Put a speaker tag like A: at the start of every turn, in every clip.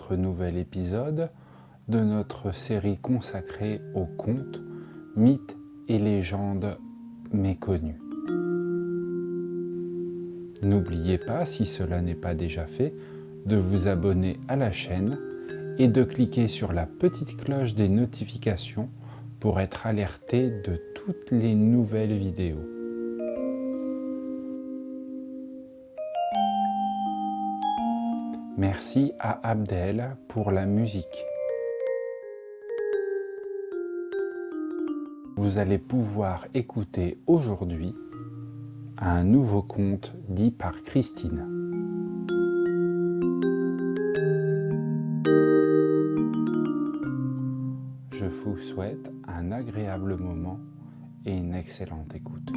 A: notre nouvel épisode de notre série consacrée aux contes, mythes et légendes méconnues. N'oubliez pas, si cela n'est pas déjà fait, de vous abonner à la chaîne et de cliquer sur la petite cloche des notifications pour être alerté de toutes les nouvelles vidéos. Merci à Abdel pour la musique. Vous allez pouvoir écouter aujourd'hui un nouveau conte dit par Christine. Je vous souhaite un agréable moment et une excellente écoute.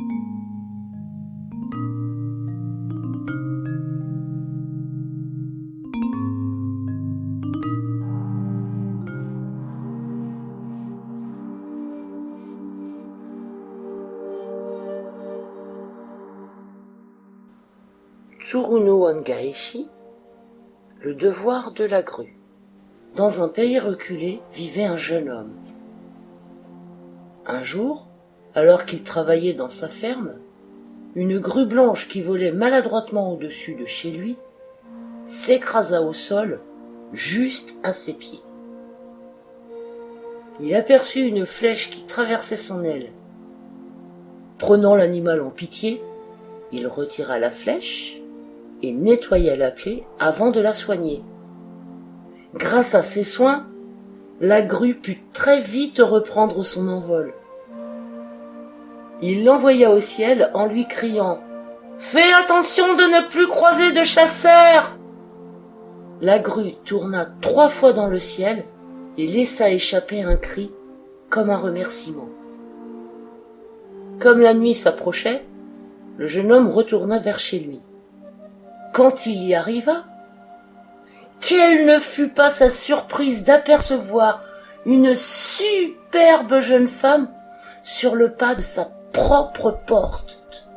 B: Tsuruno Wangaeshi, le devoir de la grue. Dans un pays reculé vivait un jeune homme. Un jour, alors qu'il travaillait dans sa ferme, une grue blanche qui volait maladroitement au-dessus de chez lui s'écrasa au sol juste à ses pieds. Il aperçut une flèche qui traversait son aile. Prenant l'animal en pitié, il retira la flèche et nettoya la plaie avant de la soigner. Grâce à ces soins, la grue put très vite reprendre son envol. Il l'envoya au ciel en lui criant « Fais attention de ne plus croiser de chasseurs !» La grue tourna 3 fois dans le ciel et laissa échapper un cri comme un remerciement. Comme la nuit s'approchait, le jeune homme retourna vers chez lui. Quand il y arriva, quelle ne fut pas sa surprise d'apercevoir une superbe jeune femme sur le pas de sa propre porte.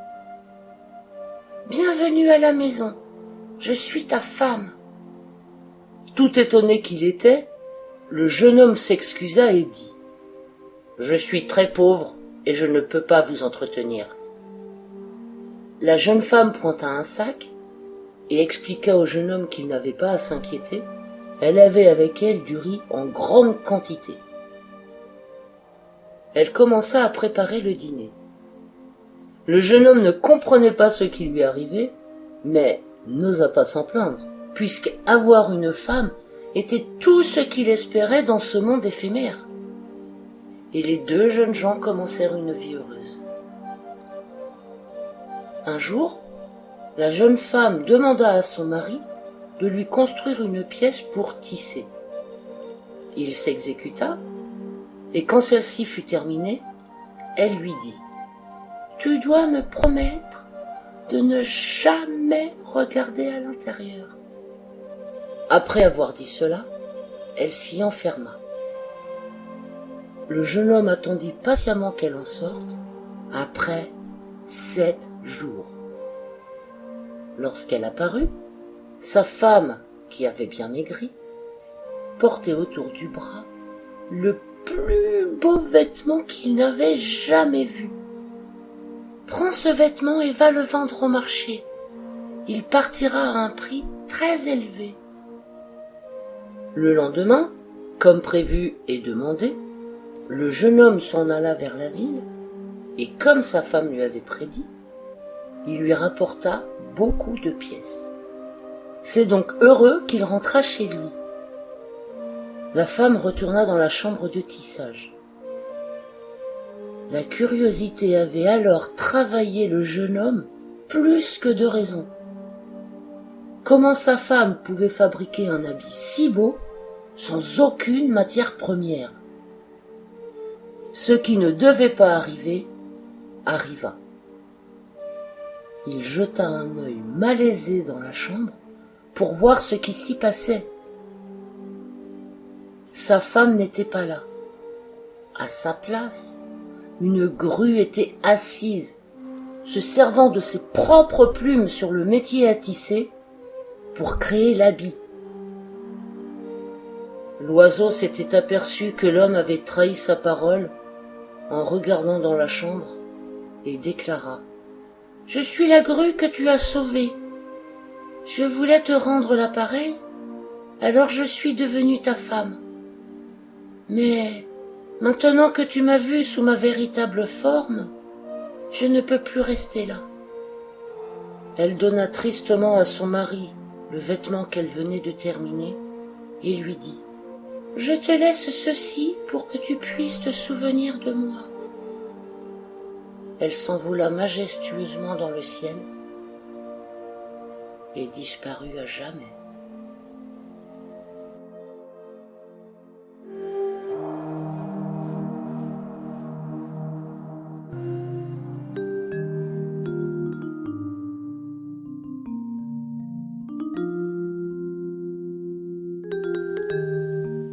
B: « Bienvenue à la maison, je suis ta femme. » Tout étonné qu'il était, le jeune homme s'excusa et dit « Je suis très pauvre et je ne peux pas vous entretenir. » La jeune femme pointa un sac et expliqua au jeune homme qu'il n'avait pas à s'inquiéter, elle avait avec elle du riz en grande quantité. Elle commença à préparer le dîner. Le jeune homme ne comprenait pas ce qui lui arrivait, mais n'osa pas s'en plaindre, puisque avoir une femme était tout ce qu'il espérait dans ce monde éphémère. Et les 2 jeunes gens commencèrent une vie heureuse. Un jour, la jeune femme demanda à son mari de lui construire une pièce pour tisser. Il s'exécuta, et quand celle-ci fut terminée, elle lui dit « Tu dois me promettre de ne jamais regarder à l'intérieur. » Après avoir dit cela, elle s'y enferma. Le jeune homme attendit patiemment qu'elle en sorte, après 7 jours. Lorsqu'elle apparut, sa femme, qui avait bien maigri, portait autour du bras le plus beau vêtement qu'il n'avait jamais vu. « Prends ce vêtement et va le vendre au marché. Il partira à un prix très élevé. » Le lendemain, comme prévu et demandé, le jeune homme s'en alla vers la ville et comme sa femme lui avait prédit, il lui rapporta beaucoup de pièces. C'est donc heureux qu'il rentra chez lui. La femme retourna dans la chambre de tissage. La curiosité avait alors travaillé le jeune homme plus que de raison. Comment sa femme pouvait fabriquer un habit si beau sans aucune matière première? Ce qui ne devait pas arriver, arriva. Il jeta un œil malaisé dans la chambre pour voir ce qui s'y passait. Sa femme n'était pas là. À sa place, une grue était assise, se servant de ses propres plumes sur le métier à tisser pour créer l'habit. L'oiseau s'était aperçu que l'homme avait trahi sa parole en regardant dans la chambre et déclara : « Je suis la grue que tu as sauvée. Je voulais te rendre l'appareil, alors je suis devenue ta femme. Mais maintenant que tu m'as vue sous ma véritable forme, je ne peux plus rester là. » Elle donna tristement à son mari le vêtement qu'elle venait de terminer et lui dit : « Je te laisse ceci pour que tu puisses te souvenir de moi. » Elle s'envola majestueusement dans le ciel et disparut à jamais.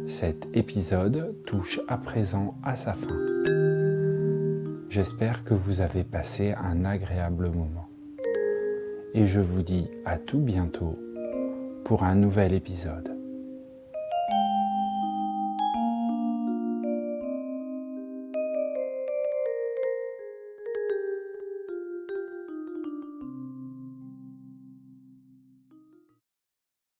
A: Cet épisode touche à présent à sa fin. J'espère que vous avez passé un agréable moment. Et je vous dis à tout bientôt pour un nouvel épisode.